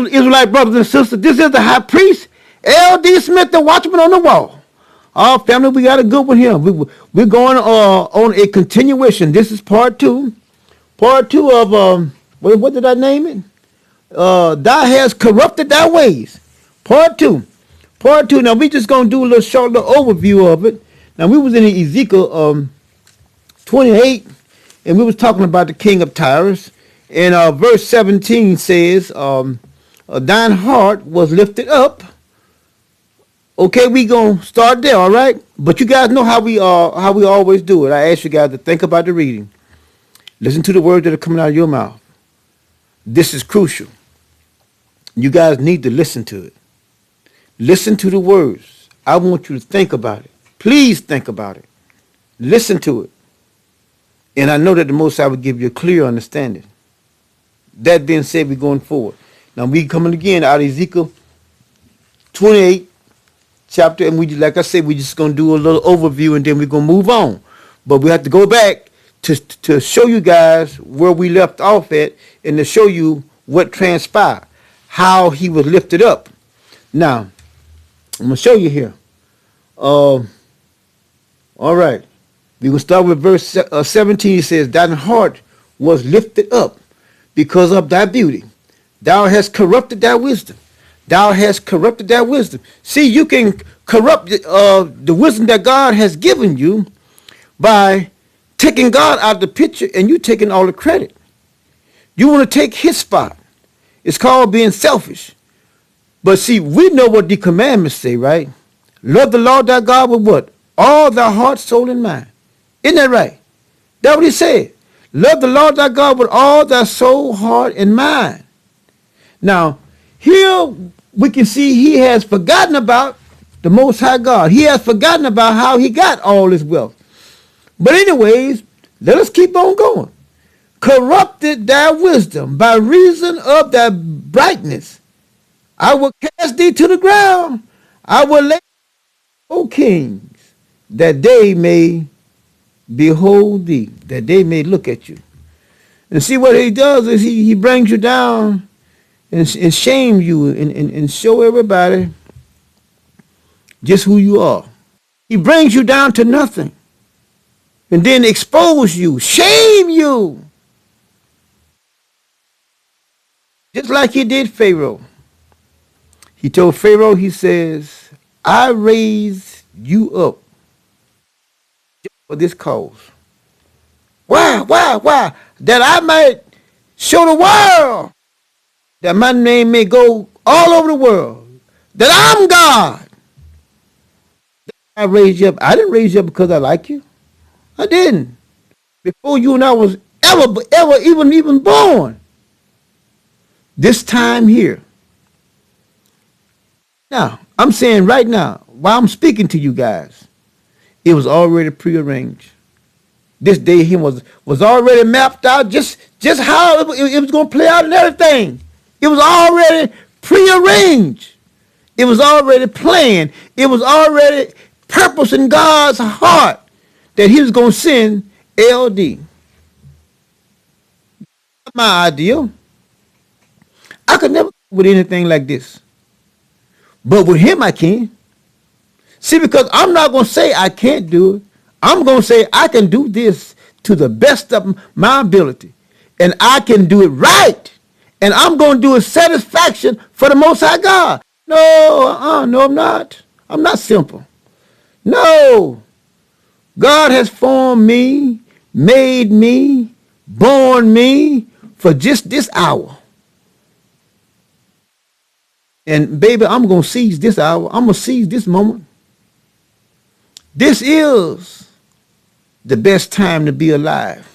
Israelite brothers and sisters, this is the high priest, L.D. Smith, the watchman on the wall. Our family, we got a good one here. We're going on a continuation. This is part two. Part two of, what did I name it? Thou hast corrupted thy ways. Part two. Part two. Now, we just going to do a little short little overview of it. Now, we was in Ezekiel 28, and we was talking about the king of Tyrus. And verse 17 says, thine heart was lifted up. Okay, we gonna start there, all right? But you guys know how we always do it. I ask you guys to think about the reading. Listen to the words that are coming out of your mouth. This is crucial. You guys need to listen to it. Listen to the words. I want you to think about it. Please think about it. Listen to it. And I know that the Most High will give you a clear understanding. That being said, we're going forward. Now we coming again out of Ezekiel 28 chapter, and we, like I said, we just gonna do a little overview and then we're gonna move on. But we have to go back to show you guys where we left off at and to show you what transpired, how he was lifted up. Now, I'm gonna show you here. All right. We're gonna start with verse 17. It says, thine heart was lifted up because of thy beauty. Thou hast corrupted thy wisdom. Thou hast corrupted thy wisdom. See, you can corrupt the wisdom that God has given you by taking God out of the picture and you taking all the credit. You want to take his spot. It's called being selfish. But see, we know what the commandments say, right? Love the Lord thy God with what? All thy heart, soul, and mind. Isn't that right? That's what he said. Love the Lord thy God with all thy soul, heart, and mind. Now, here we can see he has forgotten about the Most High God. He has forgotten about how he got all his wealth. But anyways, let us keep on going. Corrupted thy wisdom by reason of thy brightness. I will cast thee to the ground. I will lay, O kings, that they may behold thee, that they may look at you. And see what he does is he brings you down and shame you and show everybody just who you are. He brings you down to nothing and then expose you, shame you. Just like he did Pharaoh. He told Pharaoh, he says, I raise you up for this cause. Why? That I might show the world that my name may go all over the world, that I'm God. I raised you up. I didn't raise you up because I like you. I didn't. Before you and I was ever even born. This time here. Now, I'm saying right now, while I'm speaking to you guys, it was already prearranged. This day here was already mapped out, just how it was going to play out and everything. It was already prearranged. It was already planned. It was already purpose in God's heart that he was going to send LD. Not my idea. I could never come with anything like this. But with him I can. See, because I'm not going to say I can't do it. I'm going to say I can do this to the best of my ability. And I can do it right. And I'm going to do it satisfaction for the Most High God. No, no, I'm not. I'm not simple. No. God has formed me, made me, born me for just this hour. And baby, I'm going to seize this hour. I'm going to seize this moment. This is the best time to be alive.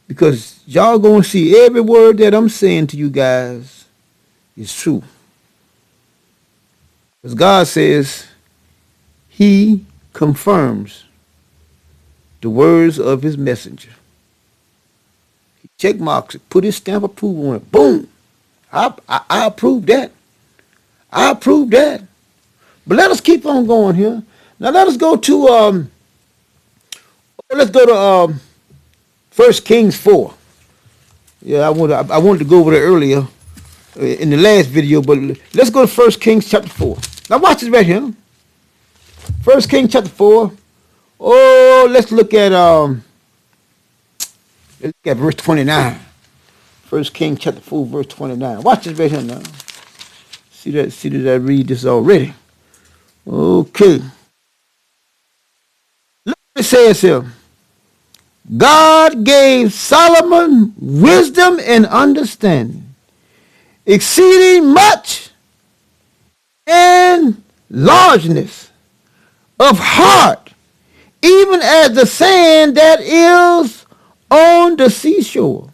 Because y'all going to see every word that I'm saying to you guys is true. Because God says he confirms the words of his messenger. He check marks it, put his stamp of approval on it. Boom. I approve that. I approve that. But let us keep on going here. Now let us go to let's go to 1 Kings 4. Yeah, I wanted to go over there earlier. in the last video, but let's go to 1 Kings chapter 4. Now watch this right here. 1 Kings chapter 4. Oh, let's look at verse 29. 1 Kings chapter 4, verse 29. Watch this right here now. See that I read this already. Okay. Look what it says here. God gave Solomon wisdom and understanding, exceeding much, and largeness of heart, even as the sand that is on the seashore.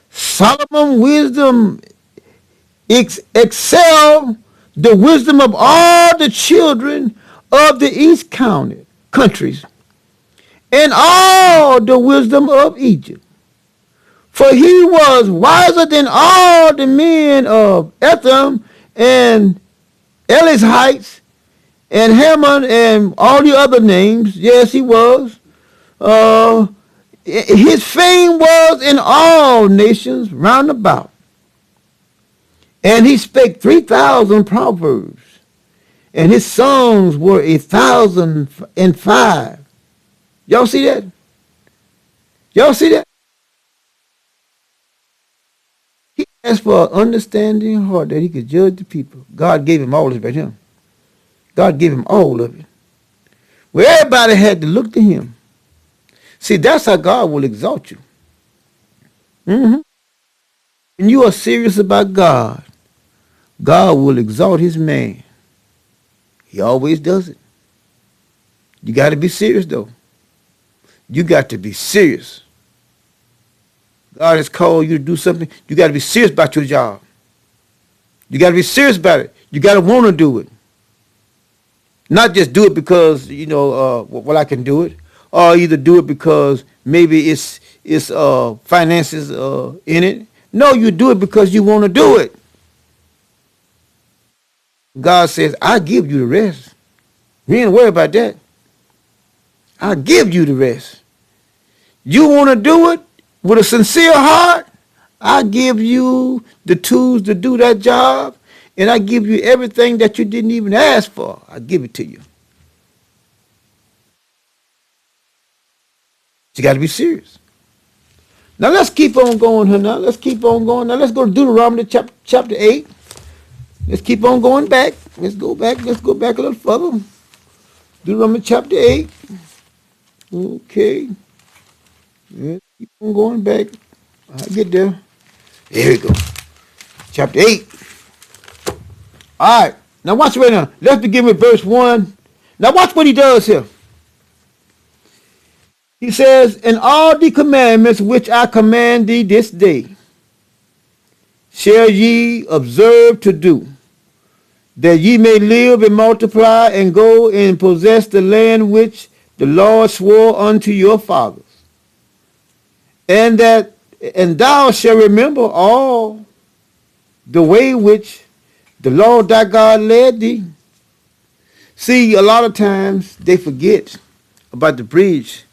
Solomon's wisdom excelled the wisdom of all the children of the east countries, and all the wisdom of Egypt. For he was wiser than all the men of Etham and Elizhites and Haman and all the other names. Yes, he was. His fame was in all nations round about. And he spake 3,000 proverbs, and his songs were 1,005. Y'all see that? Y'all see that? He asked for an understanding heart that he could judge the people. God gave him all this right here. God gave him all of it. Well, everybody had to look to him. See, that's how God will exalt you. When you are serious about God, God will exalt his man. He always does it. You got to be serious, though. You got to be serious. God has called you to do something. You got to be serious about your job. You got to be serious about it. You got to want to do it. Not just do it because, well, I can do it. Or either do it because maybe it's finances in it. No, you do it because you want to do it. God says, I give you the rest. You ain't worry about that. I give you the rest. You want to do it with a sincere heart? I give you the tools to do that job, and I give you everything that you didn't even ask for. I give it to you. You got to be serious. Now let's keep on going here now. Let's keep on going. Now let's go to Deuteronomy chapter 8. Let's keep on going back. Let's go back a little further. Deuteronomy chapter 8. Okay. Let's keep on going back. I'll get there. There we go. Chapter 8. All right. Now watch right now. Let's begin with verse 1. Now watch what he does here. He says, "And all the commandments which I command thee this day shall ye observe to do, that ye may live and multiply and go and possess the land which the Lord swore unto your fathers. And thou shalt remember all the way which the Lord thy God led thee." See, a lot of times they forget about the bridge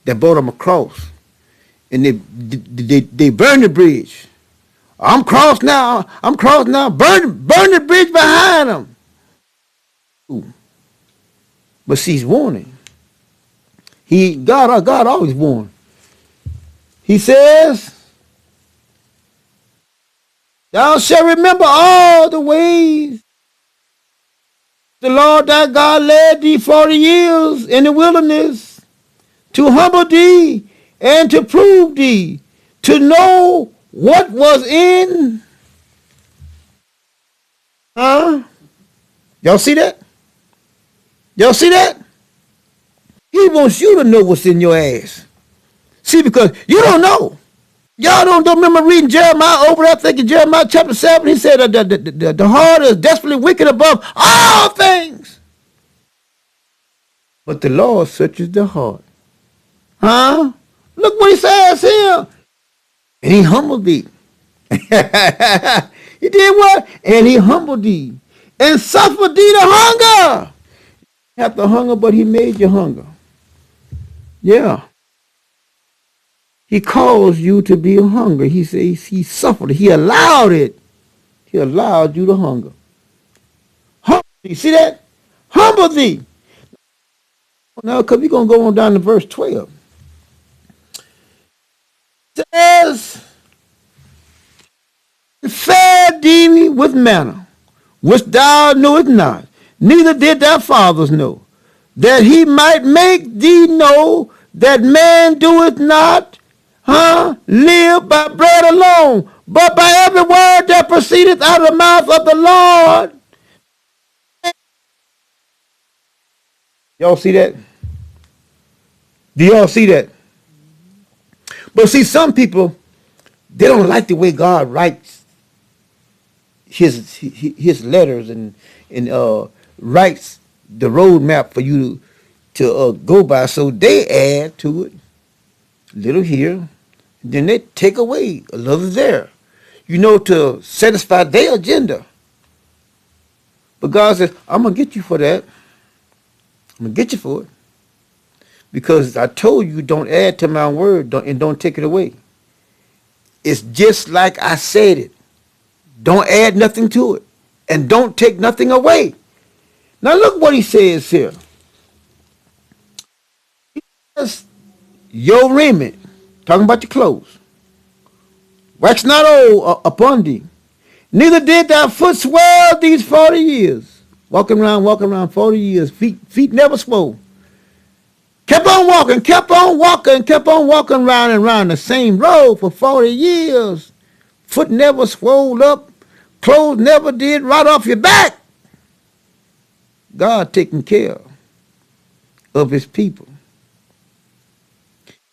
that brought them across, and they burn the bridge. I'm crossed now. Burn the bridge behind them. Ooh. But see, he's warning. God always warns. He says, "Thou shalt remember all the ways the Lord thy God led thee 40 years in the wilderness, to humble thee and to prove thee, to know what was in." Y'all see that? Y'all see that? He wants you to know what's in your ass. See, because you don't know. Y'all don't remember reading Jeremiah over there, thinking Jeremiah chapter 7. He said the heart is desperately wicked above all things. But the Lord searches the heart. Look what he says here. And he humbled thee. He did what? And he humbled thee. And suffered thee to hunger. You have to hunger, but he made you hunger. Yeah. He caused you to be hungry. He says he suffered it. He allowed it. He allowed you to hunger. Humble thee. See that? Humble thee. Now, because we're going to go on down to verse 12. It says, fed thee with manna, which thou knewest not, neither did thy fathers know, that he might make thee know that man doeth not live by bread alone, but by every word that proceedeth out of the mouth of the Lord. Y'all see that? Do y'all see that? But see, some people, they don't like the way God writes his letters and writes the roadmap for you to go by. So they add to it a little here, then they take away a little there, to satisfy their agenda. But God says, I'm going to get you for that. I'm going to get you for it. Because I told you don't add to my word and don't take it away. It's just like I said it. Don't add nothing to it. And don't take nothing away. Now look what he says here. He says, your raiment, talking about your clothes, wax not old upon thee. Neither did thy foot swell these 40 years. Walking around 40 years. Feet never swole. Kept on walking round and round the same road for 40 years. Foot never swole up. Clothes never did rot off your back. God taking care of his people.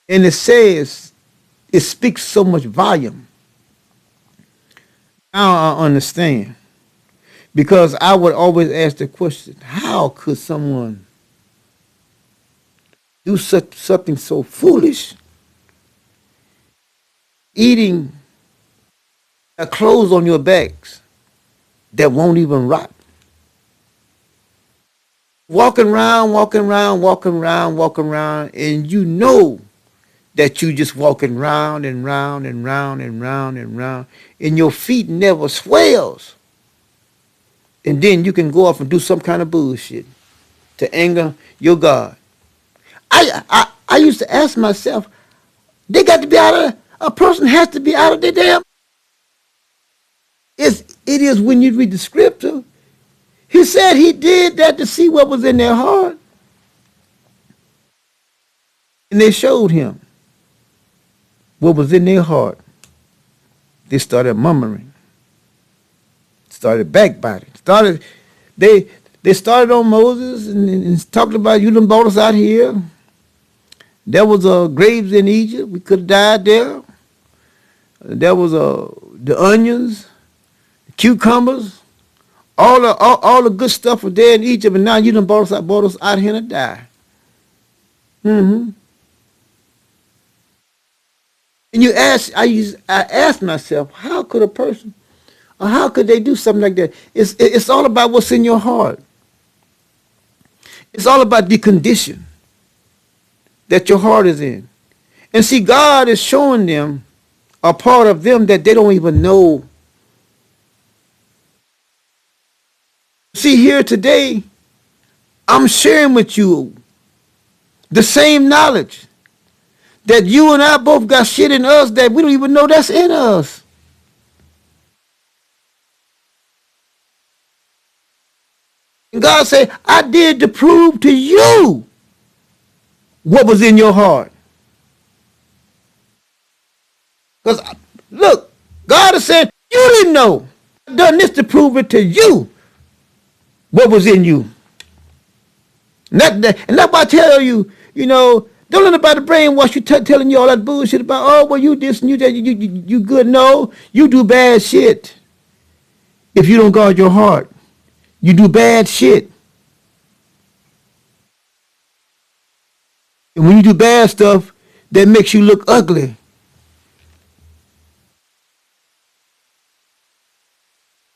And it says, it speaks so much volume. Now I understand. Because I would always ask the question, how could someone do something so foolish? Eating clothes on your backs that won't even rot. Walking around, and you know that you just walking round and round and round and round and round, and your feet never swells. And then you can go off and do some kind of bullshit to anger your God. I used to ask myself, they got to be a person has to be out of their damn. It is when you read the scripture, he said he did that to see what was in their heart. And they showed him what was in their heart. They started murmuring, started backbiting, they started on Moses and talked about, you done brought us out here. There was graves in Egypt. We could have died there. There was the onions, the cucumbers, all the good stuff was there in Egypt, and now you done brought us out here to die. Mm-hmm. And I asked myself, how could a person, or how could they do something like that? It's all about what's in your heart. It's all about the condition that your heart is in. And see, God is showing them a part of them that they don't even know. See, here today, I'm sharing with you the same knowledge that you and I both got shit in us that we don't even know that's in us. And God said, I did to prove to you what was in your heart. Because, look, God has said, you didn't know. I've done this to prove it to you what was in you. And that's why I tell you, don't let nobody brainwash you telling you all that bullshit about, oh, well, you this and you that, you good. No, you do bad shit. If you don't guard your heart, you do bad shit. And when you do bad stuff, that makes you look ugly.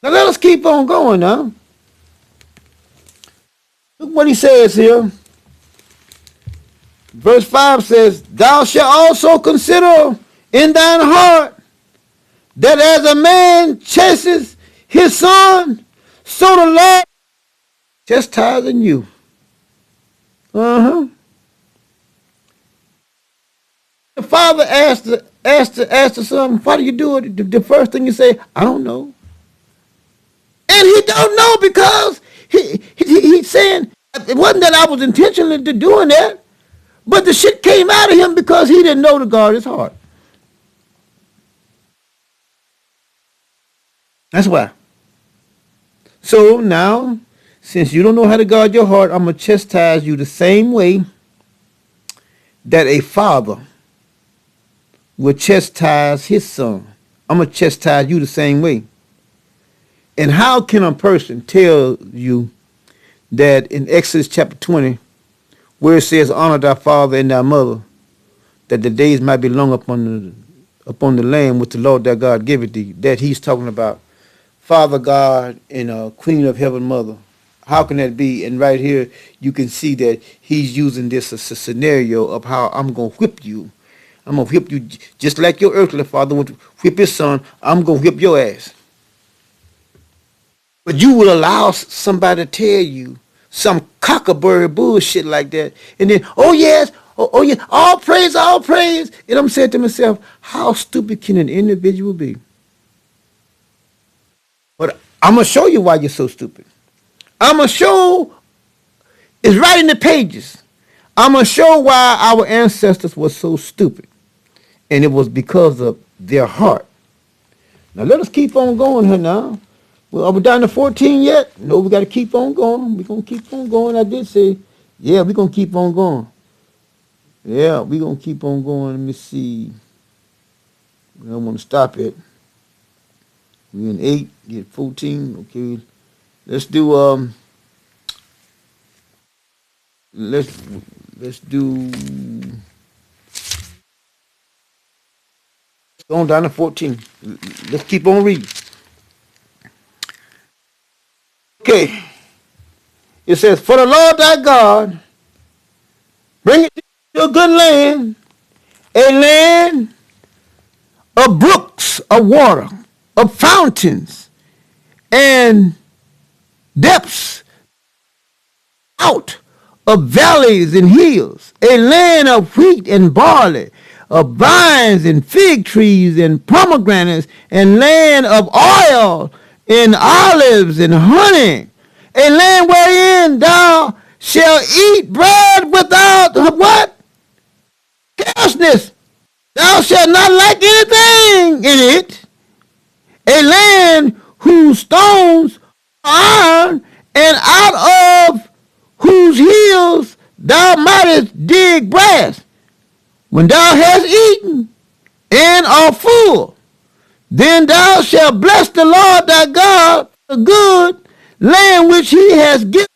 Now let us keep on going now. Look what he says here. Verse 5 says, thou shalt also consider in thine heart that as a man chases his son, so the Lord chastising you. Uh-huh. The father asked the son, why do you do it? The first thing you say, I don't know. And he don't know because he's saying, it wasn't that I was intentionally doing that, but the shit came out of him because he didn't know to guard his heart. That's why. So now, since you don't know how to guard your heart, I'm going to chastise you the same way that a father will chastise his son. I'm going to chastise you the same way. And how can a person tell you that in Exodus chapter 20, where it says, honor thy father and thy mother, that the days might be long upon the land which the Lord thy God giveth thee, that he's talking about Father God and Queen of Heaven Mother. How can that be? And right here, you can see that he's using this as a scenario of how I'm going to whip you. I'm going to whip you just like your earthly father would whip his son. I'm going to whip your ass. But you will allow somebody to tell you some cockaburry bullshit like that. And then, oh yes, oh yeah, all praise, all praise. And I'm saying to myself, how stupid can an individual be? But I'm going to show you why you're so stupid. I'm going to show, it's right in the pages. I'm going to show why our ancestors were so stupid. And it was because of their heart. Now let us keep on going here now. Well, are we down to 14 yet? No, we got to keep on going. We're going to keep on going. I did say, yeah, we're going to keep on going. Yeah, we're going to keep on going. Let me see. I don't want to stop it. We're in 8, get 14. Okay. Let's do, let's do, going down to 14. Let's keep on reading. Okay. It says, for the Lord thy God, bring it to a good land, a land of brooks of water, of fountains, and depths out of valleys and hills, a land of wheat and barley, of vines and fig trees and pomegranates, and land of oil and olives and honey, a land wherein thou shalt eat bread without what? Scarceness. Thou shalt not lack anything in it. A land whose stones are iron, and out of whose hills thou mightest dig brass. When thou hast eaten and art full, then thou shalt bless the Lord thy God for the good land which he has given,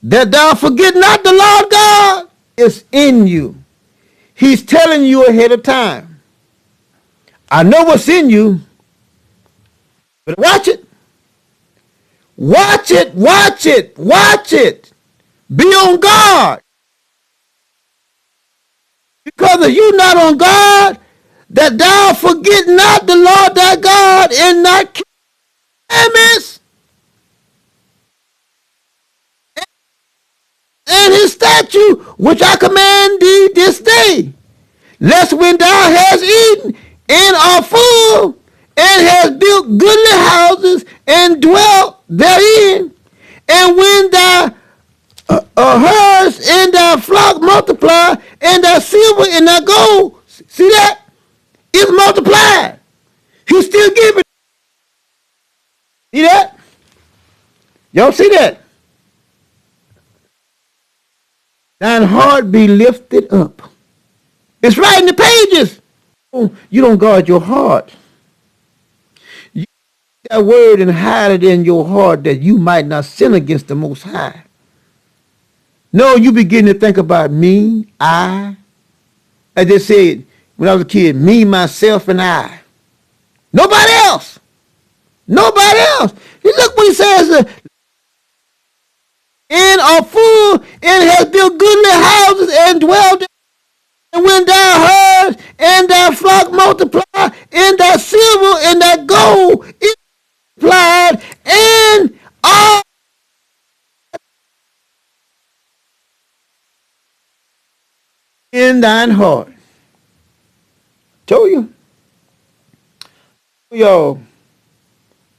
that thou forget not the Lord God is in you. He's telling you ahead of time. I know what's in you, but watch it. Watch it, watch it, watch it. Be on guard. Because if you not on guard, that thou forget not the Lord thy God and not keep commandments and his statute, which I command thee this day, lest when thou hast eaten and art full, and hast built goodly houses and dwelt therein, and when thy herds and thy flock multiply, and thy silver and thy gold, see that? It's multiplied. He's still giving. See that? Y'all see that? Thine heart be lifted up. It's right in the pages. You don't guard your heart. You take that word and hide it in your heart that you might not sin against the Most High. No, you begin to think about me, I. I just said when I was a kid, me, myself, and I. Nobody else. Nobody else. Look what he says. And are full, and has built goodly houses, and dwelled in. And when thou herds and thy flock multiply, and thy silver and thy gold, in thine heart. Told you. Y'all,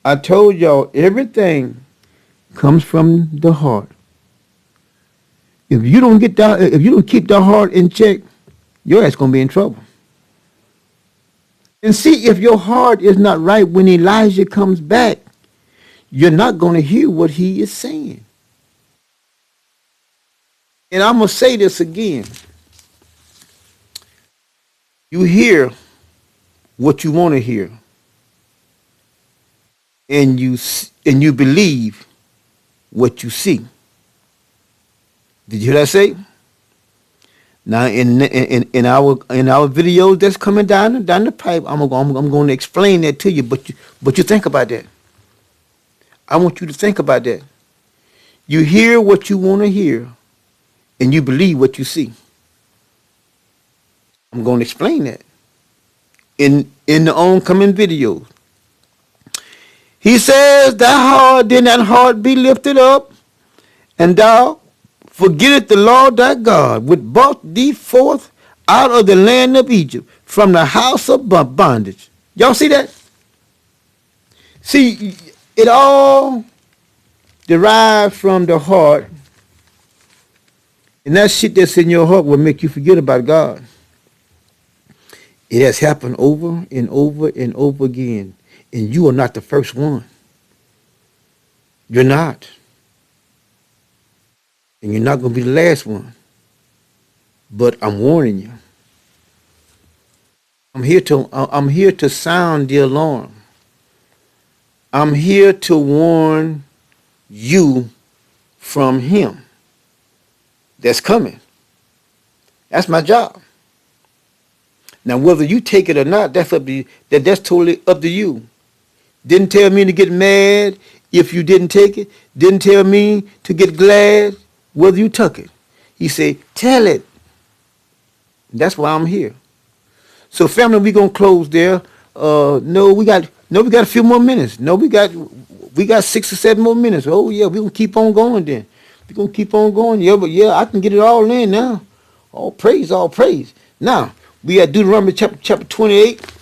I told y'all everything comes from the heart. If you don't get that, if you don't keep the heart in check, your ass gonna be in trouble. And see, if your heart is not right when Elijah comes back, you're not gonna hear what he is saying. And I'm gonna say this again. You hear what you want to hear, and you believe what you see. Did you hear that say? Now in our videos that's coming down the pipe, I'm going to explain that to you. But you think about that. I want you to think about that. You hear what you want to hear, and you believe what you see. I'm going to explain that in the oncoming videos. He says, then that heart be lifted up, and thou forgettest the Lord thy God, which brought thee forth out of the land of Egypt, from the house of bondage. Y'all see that? See, it all derives from the heart, and that shit that's in your heart will make you forget about God. It has happened over and over and over again, and you are not the first one. You're not. And you're not going to be the last one. But I'm warning you. I'm here to sound the alarm. I'm here to warn you from him that's coming. That's my job. Now, whether you take it or not, that's up to you. That's totally up to you. Didn't tell me to get mad if you didn't take it. Didn't tell me to get glad whether you took it. He said, tell it. That's why I'm here. So, family, we're gonna close there. No, we got a few more minutes. No, we got 6 or 7 more minutes. Oh yeah, we're gonna keep on going then. We're gonna keep on going. Yeah, but yeah, I can get it all in now. All praise, all praise. Now, we at Deuteronomy chapter 28.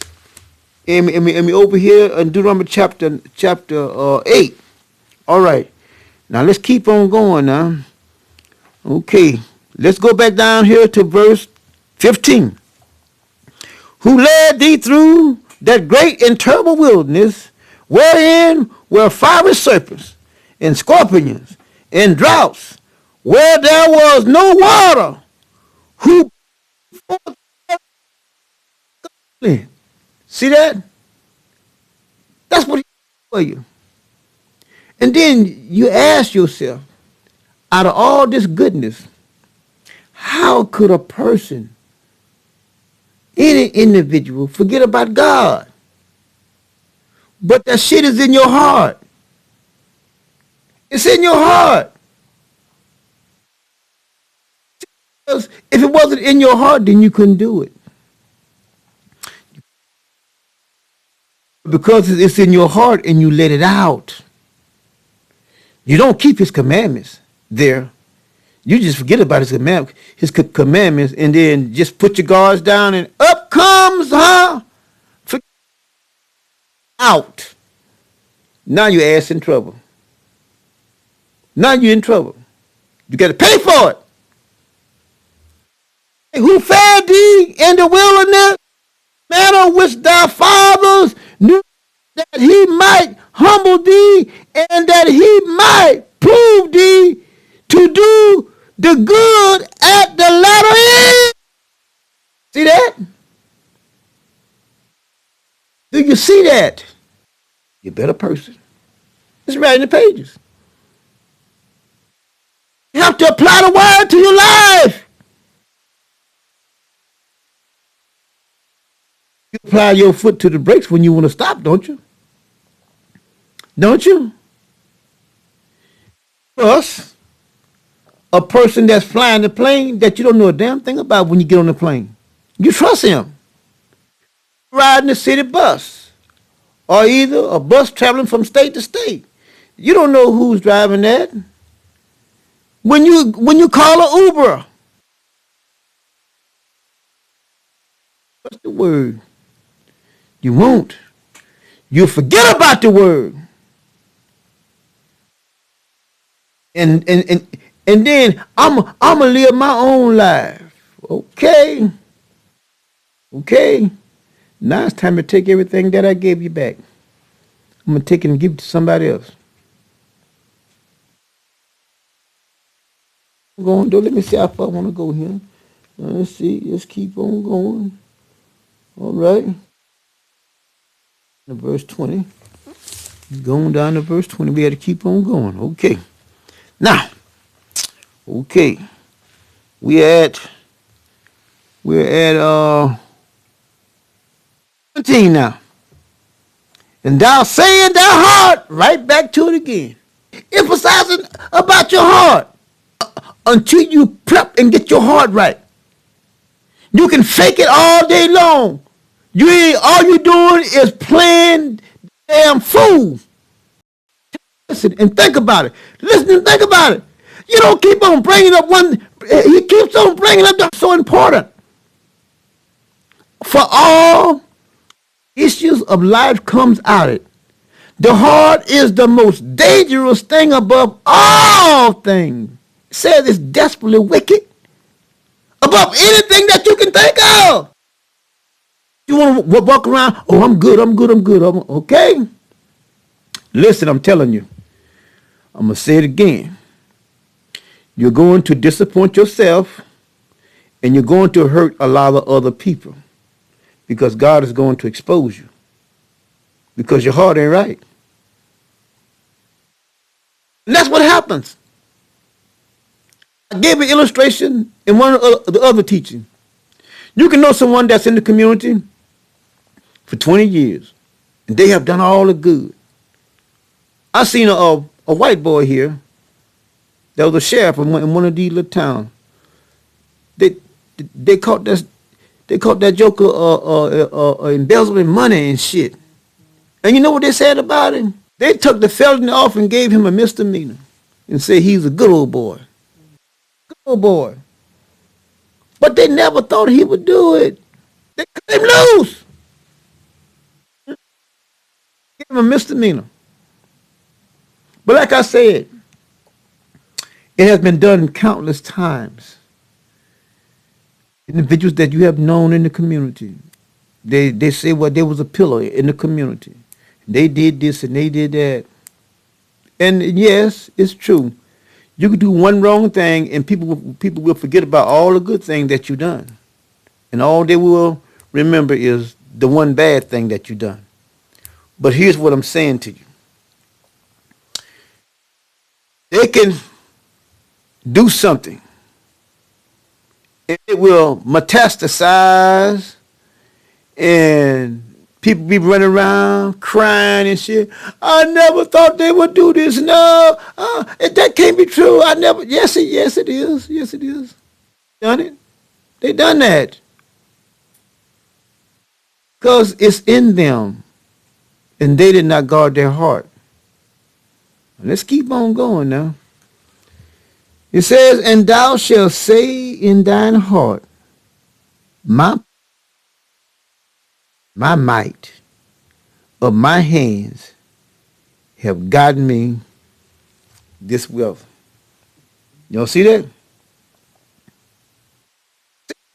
And we over here in Deuteronomy chapter 8. All right. Now let's keep on going now. Okay. Let's go back down here to verse 15. Who led thee through that great and terrible wilderness, wherein were fiery serpents and scorpions and droughts, where there was no water, who see that? That's what he did for you. And then you ask yourself, out of all this goodness, how could a person, any individual, forget about God? But that shit is in your heart. It's in your heart. Because if it wasn't in your heart, then you couldn't do it. Because it's in your heart and you let it out. You don't keep his commandments there. You just forget about his commandments, and then just put your guards down, and up comes out. Now your ass in trouble. Now you're in trouble. You got to pay for it. Who fed thee in the wilderness, manner which thy fathers knew, that he might humble thee, and that he might prove thee to do the good at the latter end. See that? Do you see that? You're a better person. It's right in the pages. You have to apply the word to your life. You apply your foot to the brakes when you want to stop, don't you? Don't you? Us, a person that's flying the plane that you don't know a damn thing about when you get on the plane. You trust him. Riding the city bus, or either a bus traveling from state to state. You don't know who's driving that. When you call an Uber, What's the word? You won't. You'll forget about the word. And then I'm gonna live my own life. Okay. Okay. Now it's time to take everything that I gave you back. I'm gonna take it and give it to somebody else. I'm going to let me see how far I want to go here. Let's see. Let's keep on going. All right. Verse 20. Going down to verse 20. We had to keep on going. Okay. Now, okay. We're at 17 now. And thou say in thy heart, right back to it again. Emphasizing about your heart until you prep and get your heart right. You can fake it all day long. All you doing is playing damn fool. Listen and think about it. Listen and think about it. You don't keep on bringing up one. He keeps on bringing up that's so important. For all issues of life comes out of it. The heart is the most dangerous thing above all things. It says it's desperately wicked above anything that you can think of. You want to walk around, oh, I'm good. Okay? Listen, I'm telling you. I'm going to say it again. You're going to disappoint yourself and you're going to hurt a lot of other people because God is going to expose you because your heart ain't right. And that's what happens. I gave an illustration in one of the other teaching. You can know someone that's in the community for 20 years, and they have done all the good. I seen a white boy here that was a sheriff in one of these little towns. They caught that joker embezzling money and shit. And you know what they said about him? They took the felony off and gave him a misdemeanor and said he's a good old boy. Good old boy. But they never thought he would do it. They cut him loose. Give him a misdemeanor. But like I said, it has been done countless times. Individuals that you have known in the community, they say, well, there was a pillar in the community. They did this and they did that. And yes, it's true. You could do one wrong thing and people will forget about all the good things that you've done. And all they will remember is the one bad thing that you've done. But here's what I'm saying to you. They can do something. It will metastasize and people be running around crying and shit. I never thought they would do this. No, that can't be true. Yes, it is. Yes, it is. Done it. They done that. Because it's in them. And they did not guard their heart. Let's keep on going now. It says, and thou shalt say in thine heart, my might of my hands have gotten me this wealth. Y'all see that?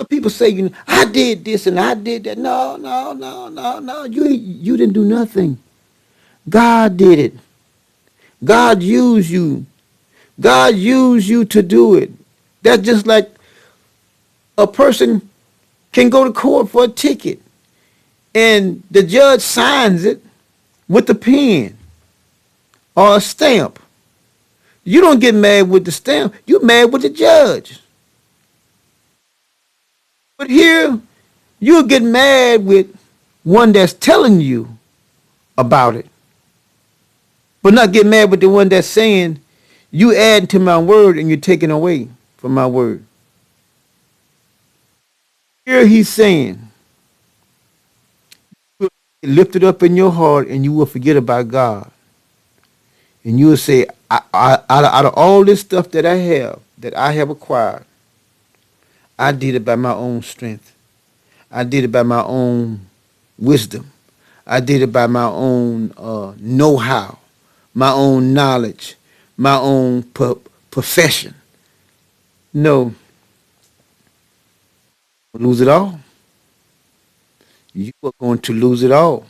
People say, I did this and I did that. No. You didn't do nothing. God did it. God used you. God used you to do it. That's just like a person can go to court for a ticket and the judge signs it with a pen or a stamp. You don't get mad with the stamp. You're mad with the judge. But here, you'll get mad with one that's telling you about it. But not get mad with the one that's saying, you add to my word and you're taking away from my word. Here he's saying, lift it up in your heart and you will forget about God. And you will say, out of all this stuff that I have acquired, I did it by my own strength. I did it by my own wisdom. I did it by my own know-how, my own knowledge, my own profession. No, lose it all. You are going to lose it all.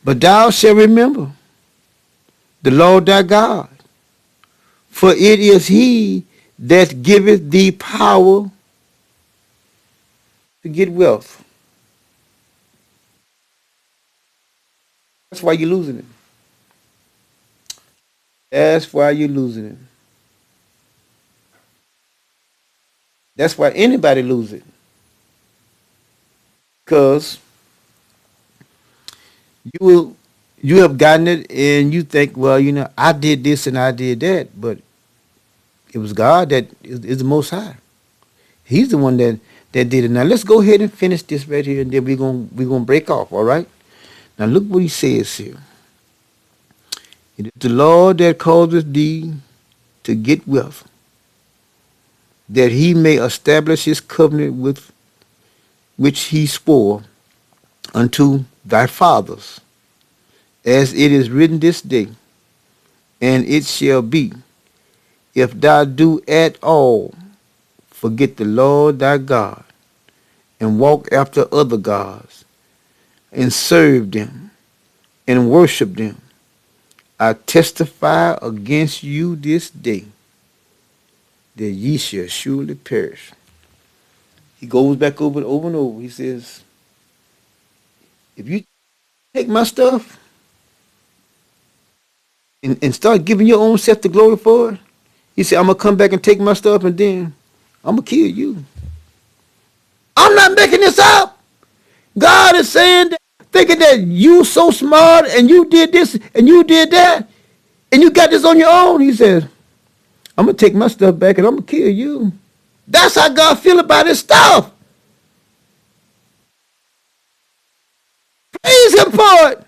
But thou shalt remember the Lord thy God, for it is he that giveth thee power to get wealth. That's why you're losing it. That's why you're losing it. That's why anybody loses it. Because you have gotten it and you think, well, I did this and I did that, but it was God that is the Most High. He's the one that did it. Now let's go ahead and finish this right here, and then we're gonna break off. All right. Now look what he says here. It is the Lord that causeth thee to get wealth, that he may establish his covenant with which he swore unto thy fathers, as it is written this day. And it shall be, if thou do at all forget the Lord thy God, and walk after other gods, and serve them, and worship them, I testify against you this day, that ye shall surely perish. He goes back over and over and over. He says, if you take my stuff and start giving your own self the glory for it, he said, I'm going to come back and take my stuff, and then I'm going to kill you. I'm not making this up. God is saying that, thinking that you so smart and you did this and you did that and you got this on your own. He says, I'm going to take my stuff back and I'm going to kill you. That's how God feel about his stuff. Praise him for it.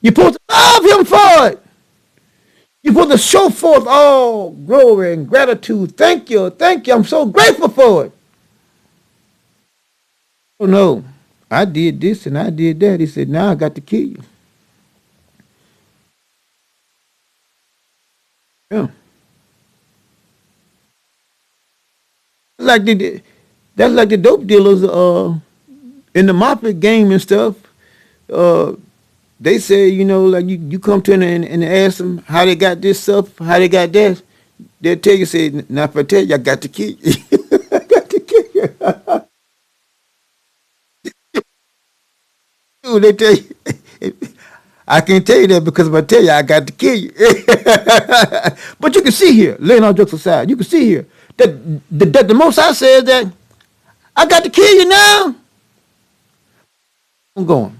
You're supposed to love him for it. You're supposed to show forth all glory and gratitude. Thank you. Thank you. I'm so grateful for it. Oh, no. I did this and I did that. He said, now I got to kill you. Yeah. That's like the dope dealers in the mafia game and stuff. They say, like you come to them and ask them how they got this stuff, how they got that. They'll tell you, say, now if I tell you, I got to kill you. I got to kill you. They tell you, I can't tell you that because if I tell you, I got to kill you. But you can see here, laying all jokes aside, you can see here that the Most High says that I got to kill you now. I'm going.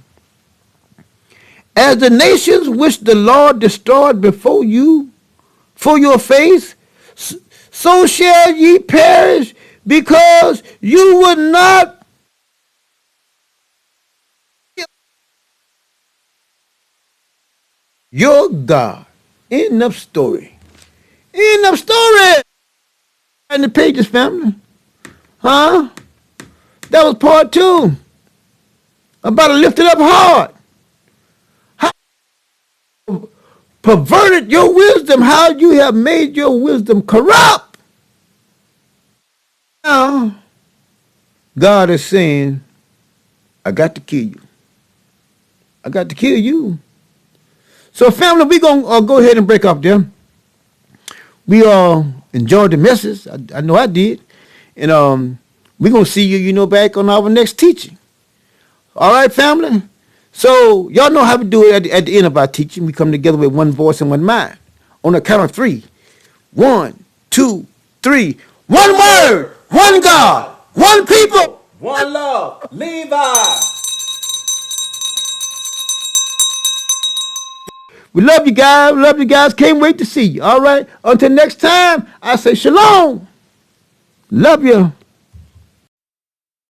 As the nations which the Lord destroyed before you, for your face, so shall ye perish, because you would not your God. End of story. End of story. And the pages, family. Huh? That was part 2. About a lifted up heart. How perverted your wisdom. How you have made your wisdom corrupt. Now, God is saying, I got to kill you. I got to kill you. So, family, we're going to go ahead and break off there. We enjoyed the message. I know I did. And we're going to see you, back on our next teaching. All right, family? So, y'all know how we do it at the end of our teaching. We come together with one voice and one mind. On the count of 3. 1, 2, 3. One word, one God, one people. One love. Levi. We love you guys. Love you guys. Can't wait to see you. All right. Until next time, I say shalom. Love you.